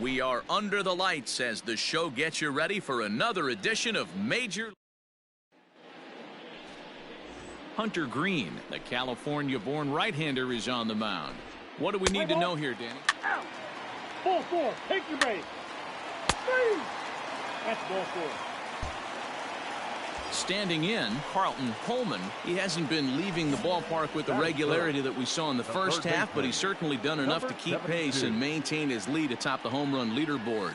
We are under the lights as the show gets you ready for another edition of Major. Hunter Green, the California-born right-hander, is on the mound. What do we need to know here, Danny? Out. Ball four. Take your base. That's ball four. Standing in, Carlton Coleman. He hasn't been leaving the ballpark with the regularity that we saw in the first half, but he's certainly done enough to keep pace and maintain his lead atop the home run leaderboard.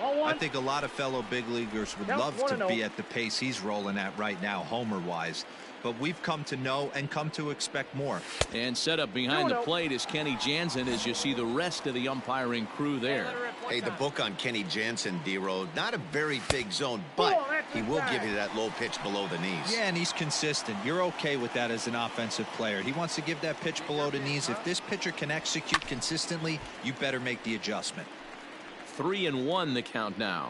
I think a lot of fellow big leaguers would love to be at the pace he's rolling at right now, homer-wise. But we've come to know and come to expect more. And set up behind the plate is Kenny Jansen as you see the rest of the umpiring crew there. Hey, the book on Kenny Jansen, D-Road, not a very big zone, but he will give you that low pitch below the knees. Yeah, and he's consistent. You're okay with that as an offensive player. He wants to give that pitch below the knees. If this pitcher can execute consistently, you better make the adjustment. 3-1 the count now.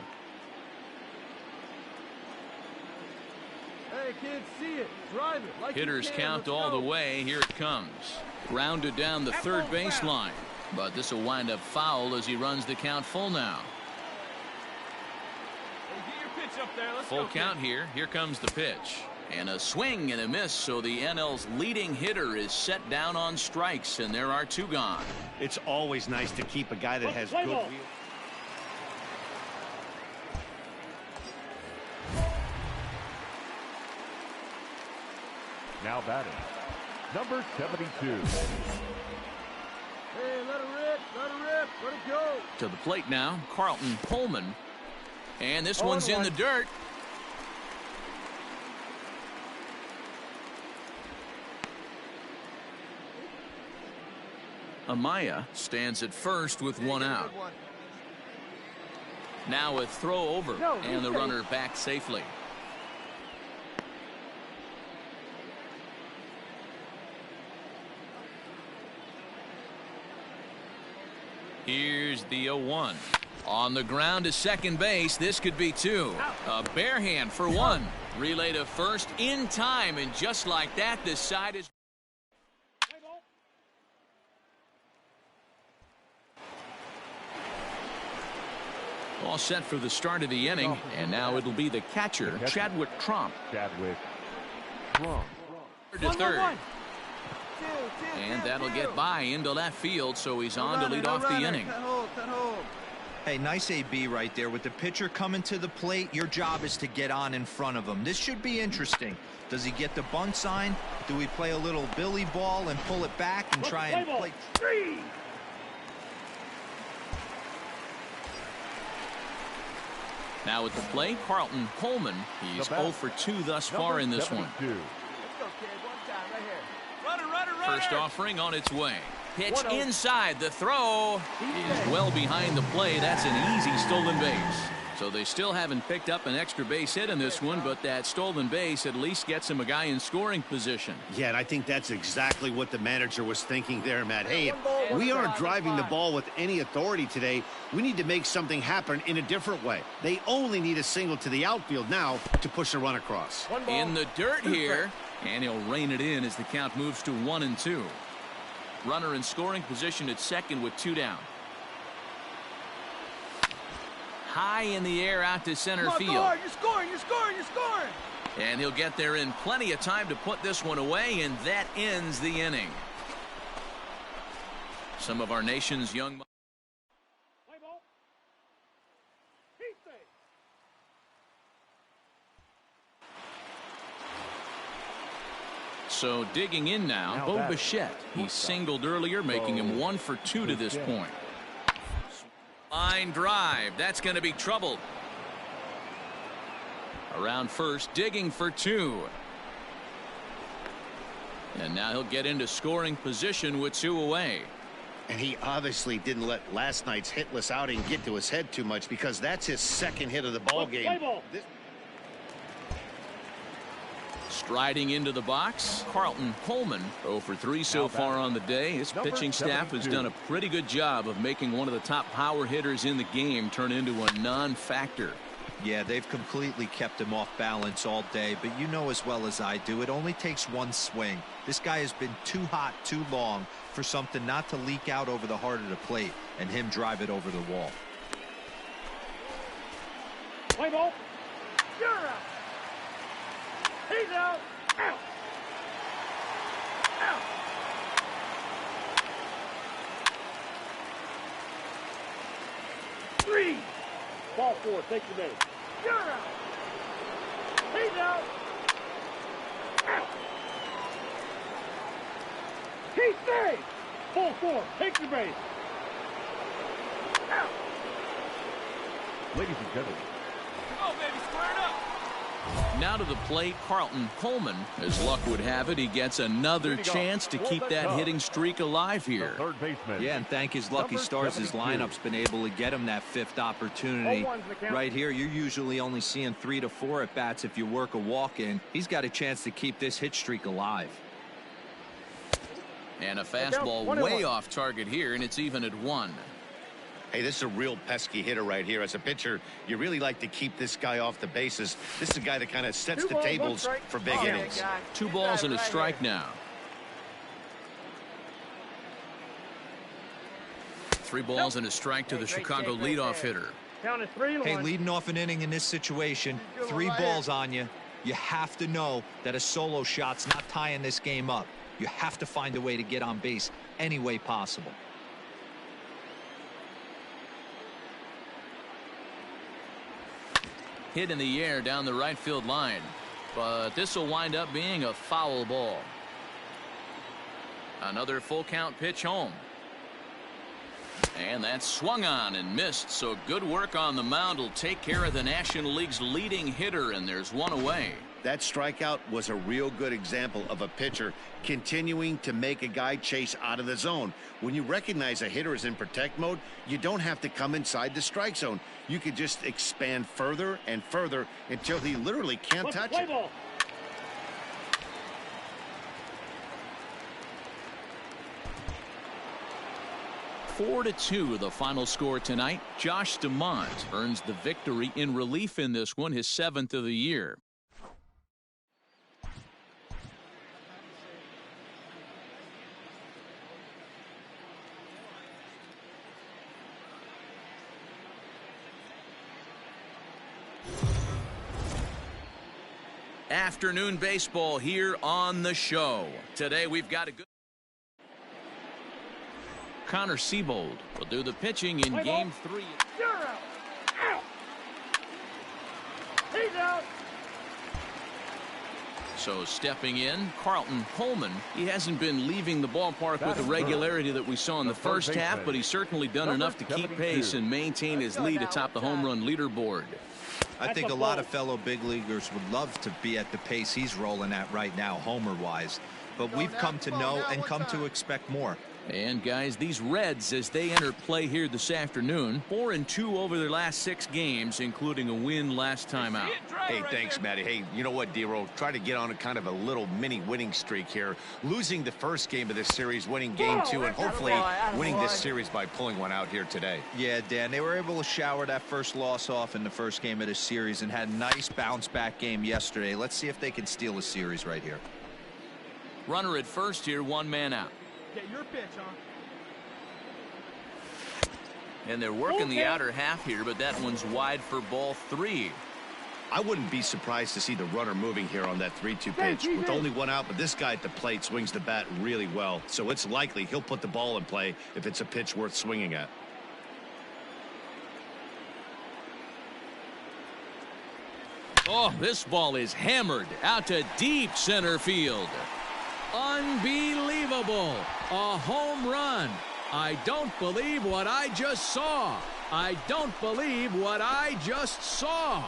Hey, kids, see it. Drive it. Like Hitters count all the way. Here it comes. Grounded down the third baseline. But this will wind up foul as he runs the count full now. Hey, get your pitch up there. Let's full count here. Here comes the pitch. And a swing and a miss, so the NL's leading hitter is set down on strikes, and there are two gone. It's always nice to keep a guy that has good wheel. Now batting, number 72. Hey, let it rip, let it go. To the plate now, Carlton Coleman. And this one's in the dirt. Amaya stands at first with one out. Now a throw over, and the runner back safely. Here's the 0-1. On the ground to second base. This could be two. A bare hand for one. Relay to first in time, and just like that, this side is. All set for the start of the inning, and now it'll be the catcher, Chadwick Tromp. To third. And that'll get by into left field, so he's on to lead off the inning. Hey, nice AB right there. With the pitcher coming to the plate, your job is to get on in front of him. This should be interesting. Does he get the bunt sign? Do we play a little billy ball and pull it back and try and play? Now at the plate, Carlton Coleman. He's 0 for 2 thus far in this one. First offering on its way. Pitch inside. The throw is well behind the play. That's an easy stolen base. So they still haven't picked up an extra base hit in this one, but that stolen base at least gets him a guy in scoring position. Yeah, and I think that's exactly what the manager was thinking there, Matt. Hey, if we aren't driving the ball with any authority today, we need to make something happen in a different way. They only need a single to the outfield now to push a run across. In the dirt here, and he'll rein it in as the count moves to 1-2. Runner in scoring position at second with 2 down. High in the air out to center field. You're scoring. And he'll get there in plenty of time to put this one away, and that ends the inning. Some of our nation's young. So digging in now, Bo Bichette. He singled earlier, making him 1 for 2 to this point. Line drive. That's going to be trouble. Around first, digging for 2. And now he'll get into scoring position with 2 away. And he obviously didn't let last night's hitless outing get to his head too much, because that's his second hit of the ball game. Striding into the box, Carlton Coleman, 0 for 3 so far on the day. His pitching staff has done a pretty good job of making one of the top power hitters in the game turn into a non-factor. Yeah, they've completely kept him off balance all day, but you know as well as I do, it only takes one swing. This guy has been too hot too long for something not to leak out over the heart of the plate and him drive it over the wall. Play ball. You're out. He's out. Out. Out. Three. Ball four. Take the base. You're out. He's out. Out. He's safe. Ball four. Take the base. Out. Ladies and gentlemen. Oh, baby, square it up. Now to the plate, Carlton Coleman. As luck would have it, he gets another chance to keep that hitting streak alive here. Third baseman. Yeah, and thank his lucky stars, his lineup's been able to get him that fifth opportunity. Right here, you're usually only seeing 3 to 4 at bats if you work a walk in. He's got a chance to keep this hit streak alive. And a fastball way off target here, and it's even at 1. Hey, this is a real pesky hitter right here. As a pitcher, you really like to keep this guy off the bases. This is a guy that kind of sets the tables for big innings. 2 balls and a strike now. 3 balls and a strike to the Chicago leadoff hitter. Count is 3-1. Hey, leading off an inning in this situation, 3 balls on you. You have to know that a solo shot's not tying this game up. You have to find a way to get on base any way possible. Hit in the air down the right field line, but this will wind up being a foul ball. Another full count pitch home, and that's swung on and missed. So good work on the mound will take care of the National League's leading hitter, and there's 1 away. That strikeout was a real good example of a pitcher continuing to make a guy chase out of the zone. When you recognize a hitter is in protect mode, you don't have to come inside the strike zone. You could just expand further and further until he literally can't touch it. Ball. 4-2 the final score tonight. Josh DeMont earns the victory in relief in this one, his 7th of the year. Afternoon baseball here on the show. Today we've got a good Connor Siebold will do the pitching in Game 3. You're out. Out. He's out. So stepping in, Carlton Coleman. He hasn't been leaving the ballpark with the regularity that we saw in the first half, but he's certainly done enough to keep pace and maintain his lead atop the home run leaderboard. I think a lot of fellow big leaguers would love to be at the pace he's rolling at right now, homer-wise. But we've come to know and come to expect more. And guys, these Reds, as they enter play here this afternoon, 4-2 over their last 6 games, including a win last time out. Hey, thanks, Matty. Hey, you know what, D-Roll? Try to get on a kind of a little mini winning streak here. Losing the first game of this series, winning Game 2, and hopefully winning this series by pulling one out here today. Yeah, Dan, they were able to shower that first loss off in the first game of the series and had a nice bounce-back game yesterday. Let's see if they can steal a series right here. Runner at first here, 1 man out. Get your pitch, huh? And they're working the outer half here, but that one's wide for ball 3. I wouldn't be surprised to see the runner moving here on that 3-2 pitch. With only 1 out, but this guy at the plate swings the bat really well, so it's likely he'll put the ball in play if it's a pitch worth swinging at. Oh, this ball is hammered out to deep center field. Unbelievable. A home run. I don't believe what I just saw. I don't believe what I just saw.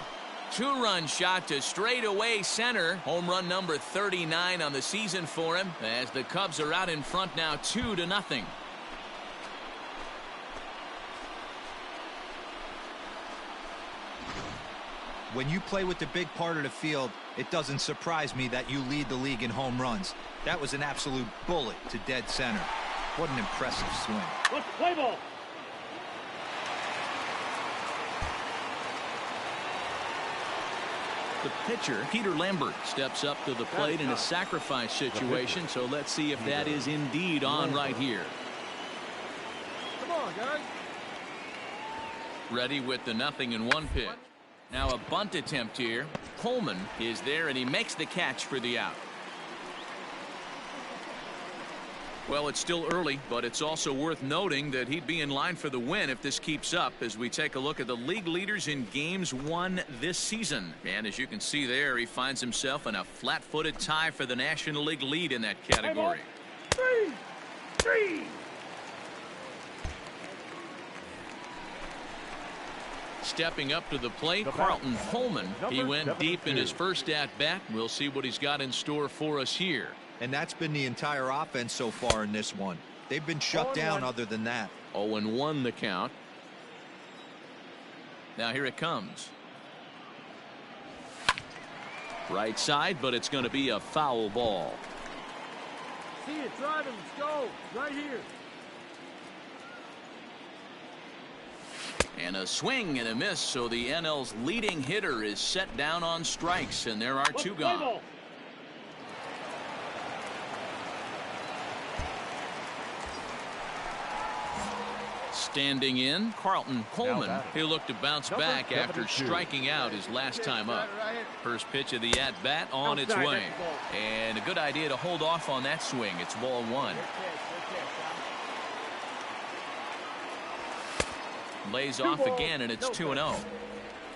2-run shot to straightaway center. Home run number 39 on the season for him, as the Cubs are out in front now 2-0. When you play with the big part of the field, it doesn't surprise me that you lead the league in home runs. That was an absolute bullet to dead center. What an impressive swing. Let's play ball. The pitcher, Peter Lambert, steps up to the plate in a sacrifice situation, so let's see if that is indeed on right here. Come on, guys. Ready with the 0-1 pitch. Now a bunt attempt here. Coleman is there, and he makes the catch for the out. Well, it's still early, but it's also worth noting that he'd be in line for the win if this keeps up as we take a look at the league leaders in games won this season. And as you can see there, he finds himself in a flat-footed tie for the National League lead in that category. Three. Stepping up to the plate, Carlton Coleman. He went deep in his first at-bat. We'll see what he's got in store for us here. And that's been the entire offense so far in this one. They've been shut down other than that. 0-1 the count. Now here it comes. Right side, but it's going to be a foul ball. See it, drive him, let's go. Right here. And a swing and a miss, so the NL's leading hitter is set down on strikes, and there are two gone. Standing in, Carlton Coleman. He looked to bounce back after striking out his last time up. First pitch of the at-bat on its way. And a good idea to hold off on that swing. It's ball one. Lays off again, and it's 2-0.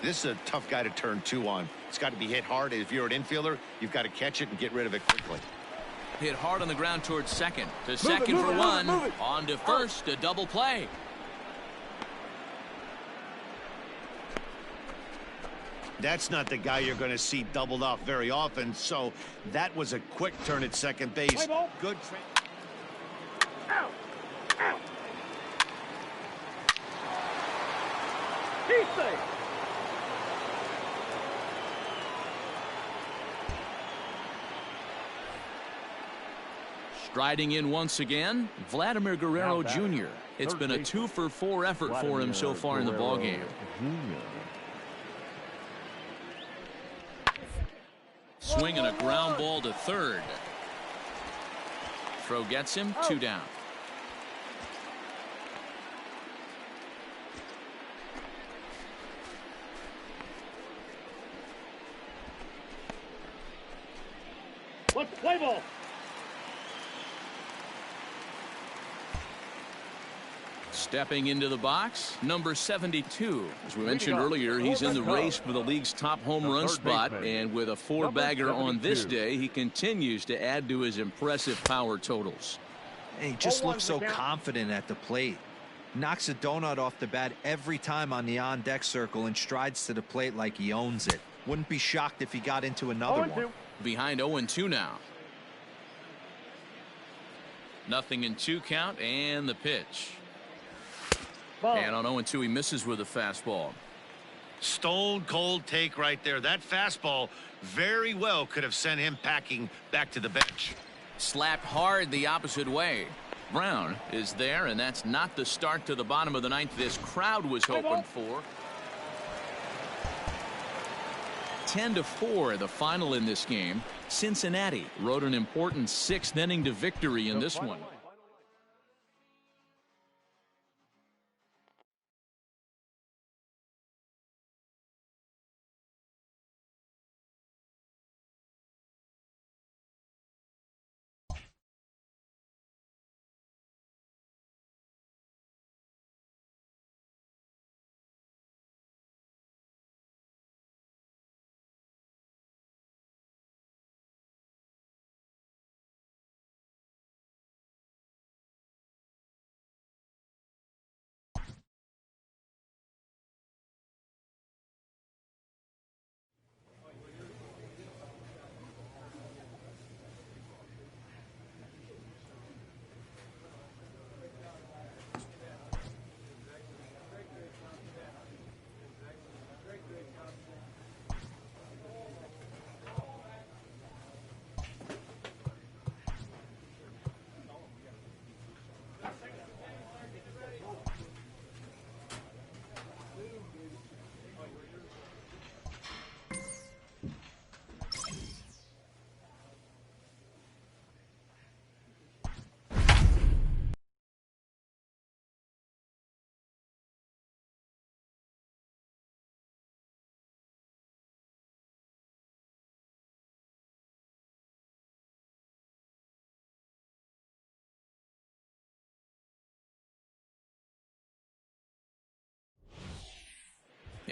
This is a tough guy to turn two on. It's got to be hit hard. If you're an infielder, you've got to catch it and get rid of it quickly. Hit hard on the ground towards second. To second for one. On to first, a double play. That's not the guy you're going to see doubled off very often, so that was a quick turn at second base. Good. Out. He's safe. Striding in once again, Vladimir Guerrero Jr. It's been a 2-for-4 effort for him so far in the ballgame. Swinging a ground ball to third. Throw gets him, 2 down. What's the play ball? Stepping into the box, number 72. As we mentioned earlier, he's in the race for the league's top home run spot, and with a 4-bagger on this day, he continues to add to his impressive power totals. And he just looks so confident at the plate. Knocks a donut off the bat every time on the on-deck circle and strides to the plate like he owns it. Wouldn't be shocked if he got into another one. Behind 0-2 now. Nothing in 2 count, and the pitch. And on 0-2, he misses with a fastball. Stone cold take right there. That fastball very well could have sent him packing back to the bench. Slapped hard the opposite way. Brown is there, and that's not the start to the bottom of the ninth this crowd was hoping for. 10-4 the final in this game. Cincinnati rode an important 6th inning to victory in this one.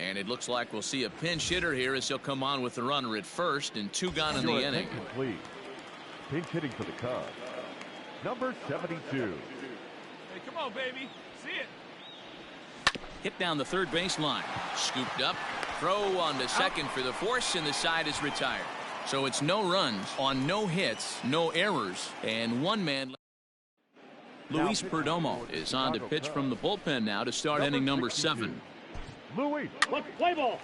And it looks like we'll see a pinch hitter here as he'll come on with the runner at first, and 2 gone in the inning. Please. Pinch hitting for the Cubs, number 72. Hey, come on, baby. See it. Hit down the third baseline. Scooped up. Throw on to second for the force, and the side is retired. So it's no runs on no hits, no errors, and 1 man. Luis Perdomo is on to pitch from the bullpen now to start inning number 7. Luis. Let's play ball.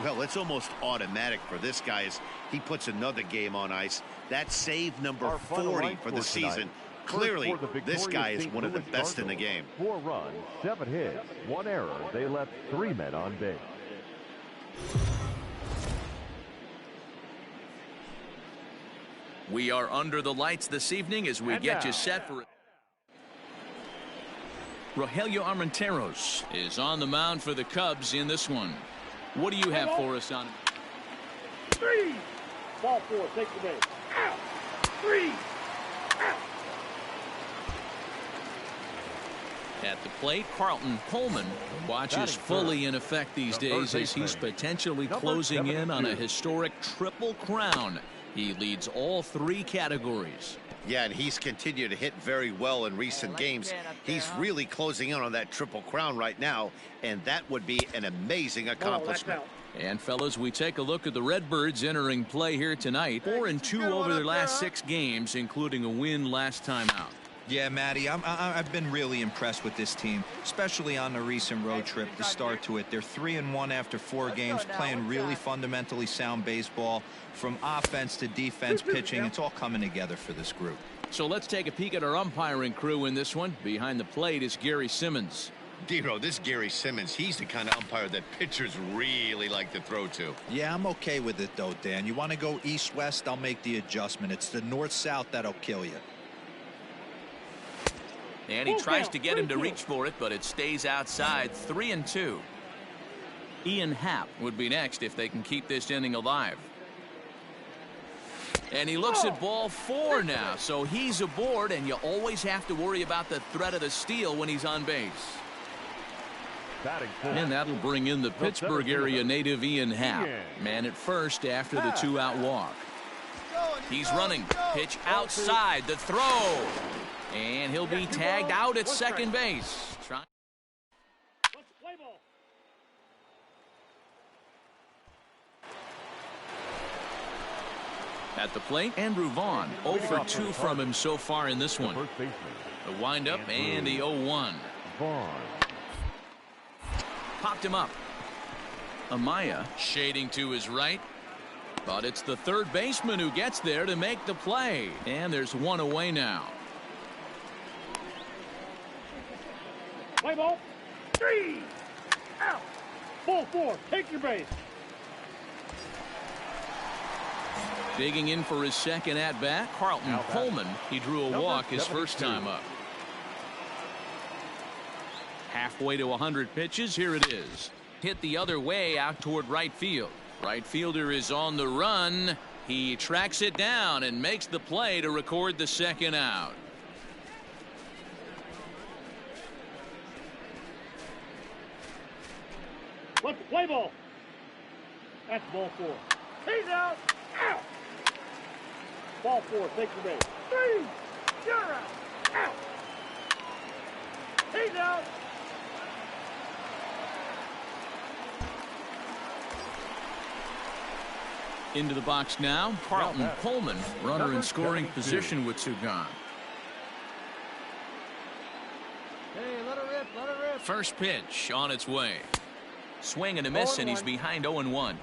Well, it's almost automatic for this guy as he puts another game on ice. That's save number 40 for the season. Clearly, this guy is one of the best in the game. 4 runs, 7 hits, 1 error. They left 3 men on base. We are under the lights this evening as we get you set for it. Rogelio Armenteros is on the mound for the Cubs in this one. What do you have for us on it? 3. Ball 4. Take the base. Out. 3. Out. At the plate, Carlton Coleman watches fully in effect these days as he's potentially closing in on a historic triple crown. He leads all 3 categories. Yeah, and he's continued to hit very well in recent games. He's really closing in on that triple crown right now, and that would be an amazing accomplishment. And fellas, we take a look at the Redbirds entering play here tonight. 4-2 over their last 6 games, including a win last time out. Yeah, Matty, I've been really impressed with this team, especially on the recent road trip, the start to it. They're 3-1 after 4 games, playing really fundamentally sound baseball. From offense to defense, pitching, it's all coming together for this group. So let's take a peek at our umpiring crew in this one. Behind the plate is Gary Simmons. Dero, this Gary Simmons, he's the kind of umpire that pitchers really like to throw to. Yeah, I'm okay with it, though, Dan. You want to go east-west, I'll make the adjustment. It's the north-south that'll kill you. And he tries to get him to reach for it, but it stays outside. 3-2. Ian Happ would be next if they can keep this inning alive. And he looks at ball 4 now, so he's aboard, and you always have to worry about the threat of the steal when he's on base. And that'll bring in the Pittsburgh area native Ian Happ. Man at first after the 2-out walk. He's running. Pitch outside. The throw. And he'll be tagged out at second base. Let's play ball. At the plate, Andrew Vaughn. 0 for 2 from him so far in this one. The windup and the 0-1. Popped him up. Amaya shading to his right. But it's the third baseman who gets there to make the play. And there's 1 away now. Play ball. 3. Out. Ball 4. Take your base. Digging in for his second at-bat, Carlton Coleman. He drew a walk his first time up. Halfway to 100 pitches. Here it is. Hit the other way out toward right field. Right fielder is on the run. He tracks it down and makes the play to record the second out. Let's play ball. That's ball 4. He's out. Out. Ball 4. Take your base. 3. You're out. Out. He's out. Into the box now, Carlton Coleman, runner in scoring position with 2 gone. Hey, let her rip, let her rip. First pitch on its way. Swing and a miss, and he's behind 0-1.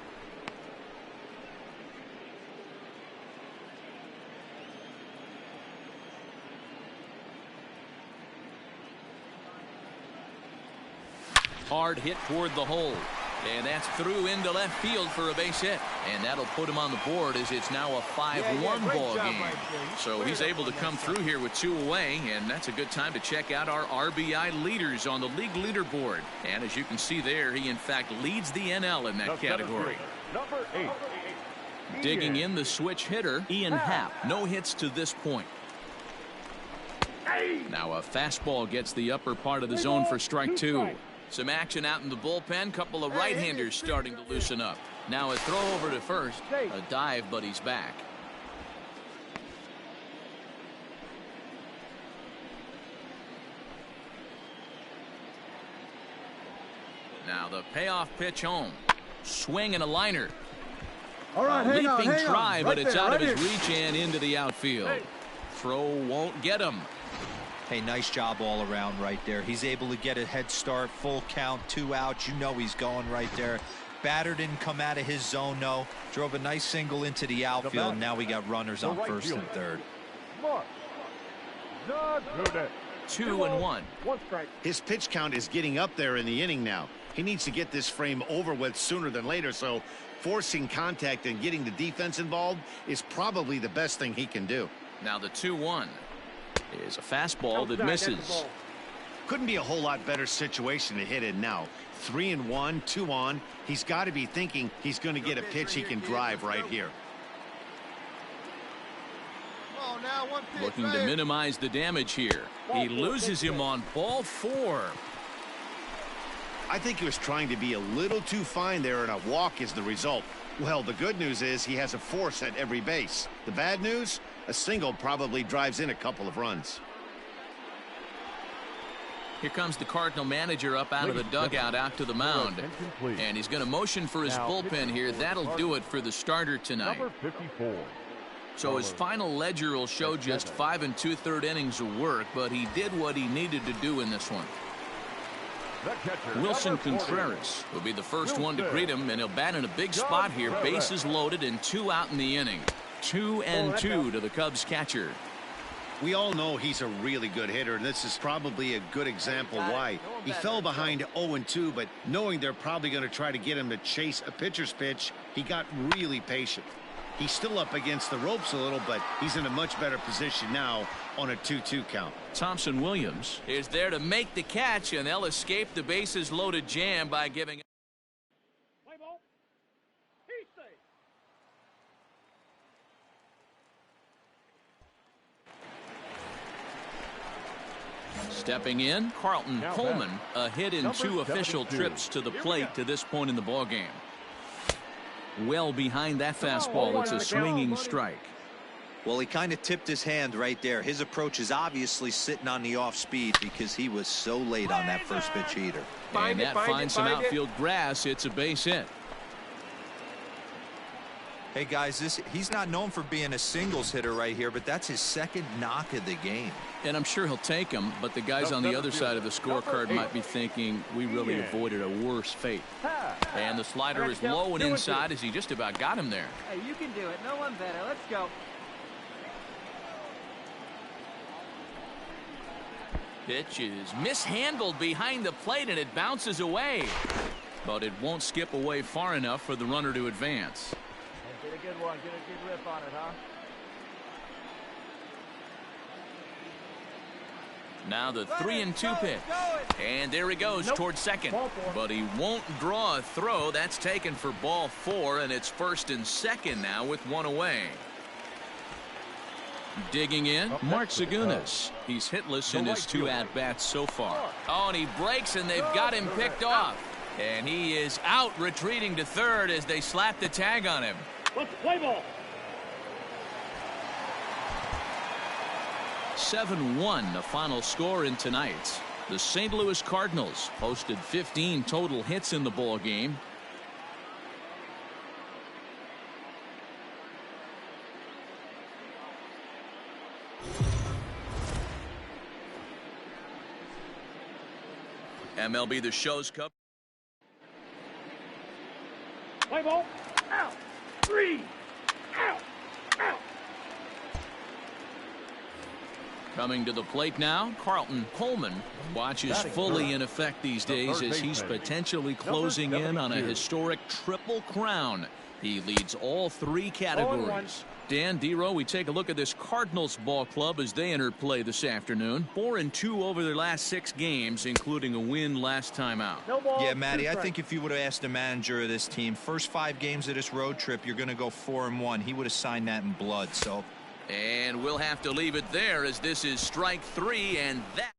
Hard hit toward the hole. And that's through into left field for a base hit. And that'll put him on the board as it's now a 5-1 ball game. So he's able to come through here with 2 away, and that's a good time to check out our RBI leaders on the league leaderboard. And as you can see there, he in fact leads the NL in that category. Number 8. Digging in the switch hitter, Ian Happ. No hits to this point. Now a fastball gets the upper part of the zone for strike 2. Some action out in the bullpen. Couple of right-handers starting to loosen up. Now a throw over to first. A dive, but he's back. Now the payoff pitch home. Swing and a liner. All right, a hang on, leaping hang on. try, but Right it's there, out of right his here. reach and into the outfield. Throw won't get him. Hey, nice job all around right there. He's able to get a head start, full count, 2 outs. You know he's going right there. Batter didn't come out of his zone, no. Drove a nice single into the outfield. Now we got runners on first and third. Mark Zaguda. 2-1. 1 strike. His pitch count is getting up there in the inning now. He needs to get this frame over with sooner than later, so forcing contact and getting the defense involved is probably the best thing he can do. Now the 2-1 is a fastball that misses. Couldn't be a whole lot better situation to hit in now. 3-1, 2 on. He's got to be thinking he's going to get a pitch he can drive right here. Looking to minimize the damage here. He loses him on ball 4. I think he was trying to be a little too fine there, and a walk is the result. Well, the good news is he has a force at every base. The bad news? A single probably drives in a couple of runs. Here comes the Cardinal manager up out of the dugout out to the mound. And he's going to motion for his bullpen here. That'll do it for the starter tonight. Number 54. So his final ledger will show just 5 2/3 innings of work, but he did what he needed to do in this one. Wilson Contreras will be the first one to greet him, and he'll bat in a big spot here. Bases loaded and 2 out in the inning. 2-2 to the Cubs catcher. We all know he's a really good hitter, and this is probably a good example why. He fell behind 0-2, but knowing they're probably going to try to get him to chase a pitcher's pitch, he got really patient. He's still up against the ropes a little, but he's in a much better position now on a 2-2 count. Thompson Williams is there to make the catch, and they'll escape the bases loaded jam by giving it. Play ball. He's safe. Stepping in, Carlton Now Coleman, a hit in Number 2 official 72. trips to the Here we plate go. to this point in the ballgame. Well behind that fastball, it's a swinging strike. Well, he kind of tipped his hand right there. His approach is obviously sitting on the off speed because he was so late on that first pitch heater. And that finds some outfield grass. It's a base hit. Hey, guys, he's not known for being a singles hitter right here, but that's his second knock of the game. And I'm sure he'll take him, but the guys on the other side of the scorecard might be thinking we really avoided a worse fate. And the slider is low and inside as he just about got him there. Hey, you can do it. No one better. Let's go. Pitch is mishandled behind the plate, and it bounces away. But it won't skip away far enough for the runner to advance. Get a good one. Get a good rip on it, huh? Now the 3-2 pitch. And there he goes towards second. But he won't draw a throw. That's taken for ball 4, and it's first and second now with 1 away. Digging in, Mark Zagunis. He's hitless in his 2 at-bats so far. Oh, and he breaks, and they've got him picked off. And he is out, retreating to third as they slap the tag on him. Let's play ball. 7-1, the final score in tonight's. The St. Louis Cardinals posted 15 total hits in the ball game. MLB The Show's Cup. Play ball. Out. 3. Out. Out. Coming to the plate now, Carlton Coleman. Watch is fully in effect these days as he's potentially closing in on a historic triple crown. He leads all 3 categories. Dan, D-Row, we take a look at this Cardinals ball club as they enter play this afternoon. 4-2 over their last 6 games, including a win last time out. Yeah, Matty, I think if you would have asked the manager of this team, first 5 games of this road trip, you're going to go 4-1. He would have signed that in blood. So, and we'll have to leave it there as this is strike 3, and that